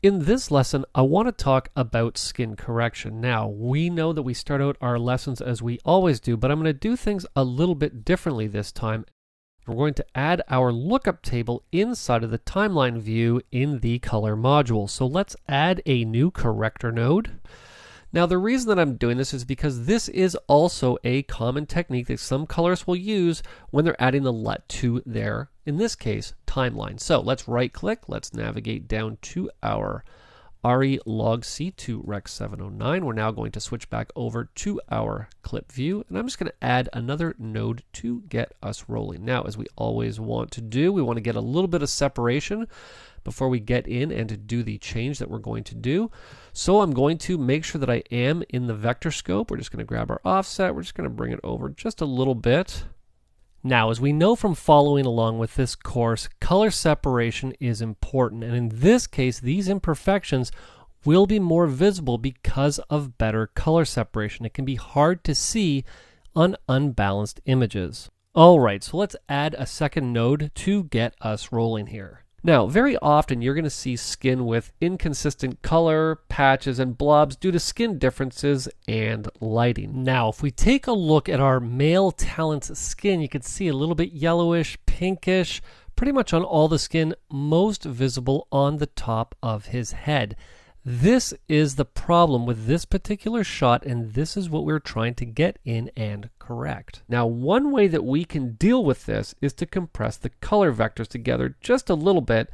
In this lesson, I want to talk about skin correction. Now, we know that we start out our lessons as we always do, but I'm going to do things a little bit differently this time. We're going to add our lookup table inside of the timeline view in the color module. So let's add a new corrector node. Now, the reason that I'm doing this is because this is also a common technique that some colorists will use when they're adding the LUT to their, in this case, timeline. So let's right click, let's navigate down to our RE log C to Rec 709. We're now going to switch back over to our clip view, and I'm just going to add another node to get us rolling. Now, as we always want to do, we want to get a little bit of separation before we get in and to do the change that we're going to do. So I'm going to make sure that I am in the vector scope. We're just going to grab our offset. We're just going to bring it over just a little bit. Now, as we know from following along with this course, color separation is important. And in this case, these imperfections will be more visible because of better color separation. It can be hard to see on unbalanced images. All right, so let's add a second node to get us rolling here. Now, very often you're going to see skin with inconsistent color, patches, and blobs due to skin differences and lighting. Now, if we take a look at our male talent's skin, you can see a little bit yellowish, pinkish, pretty much on all the skin, most visible on the top of his head. This is the problem with this particular shot, and this is what we're trying to get in and correct. Now, one way that we can deal with this is to compress the color vectors together just a little bit,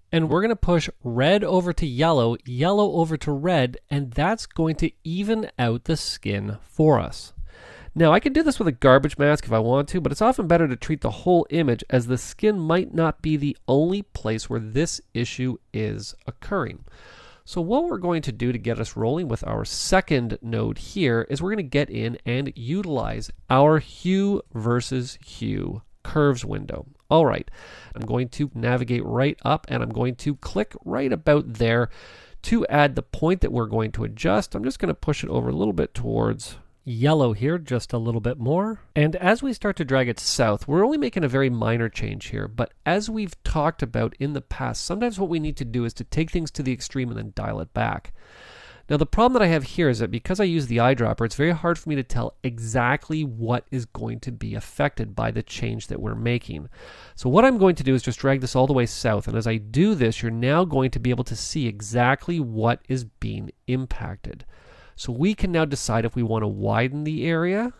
and we're going to push red over to yellow, yellow over to red, and that's going to even out the skin for us. Now, I can do this with a garbage mask if I want to, but it's often better to treat the whole image, as the skin might not be the only place where this issue is occurring. So what we're going to do to get us rolling with our second node here is we're going to get in and utilize our hue versus hue curves window. All right, I'm going to navigate right up and I'm going to click right about there to add the point that we're going to adjust. I'm just going to push it over a little bit towards yellow here, just a little bit more. And as we start to drag it south, we're only making a very minor change here, but as we've talked about in the past, sometimes what we need to do is to take things to the extreme and then dial it back. Now, the problem that I have here is that because I use the eyedropper, it's very hard for me to tell exactly what is going to be affected by the change that we're making. So what I'm going to do is just drag this all the way south, and as I do this, you're now going to be able to see exactly what is being impacted. So we can now decide if we want to widen the area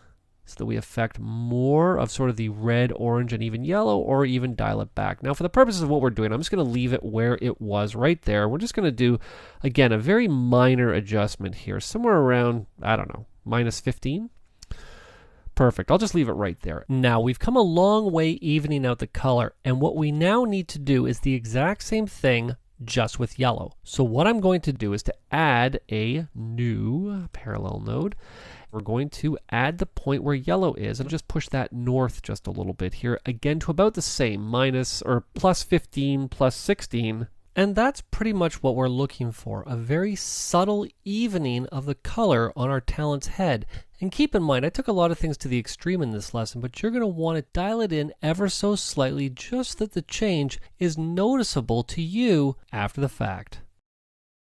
so that we affect more of sort of the red, orange, and even yellow, or even dial it back. Now, for the purposes of what we're doing, I'm just going to leave it where it was right there. We're just going to do, again, a very minor adjustment here, somewhere around, I don't know, -15. Perfect. I'll just leave it right there. Now, we've come a long way evening out the color, and what we now need to do is the exact same thing just with yellow. So what I'm going to do is to add a new parallel node. We're going to add the point where yellow is and just push that north just a little bit here, again to about the same, +15, +16. And that's pretty much what we're looking for, a very subtle evening of the color on our talent's head. And keep in mind, I took a lot of things to the extreme in this lesson, but you're going to want to dial it in ever so slightly, just that the change is noticeable to you after the fact.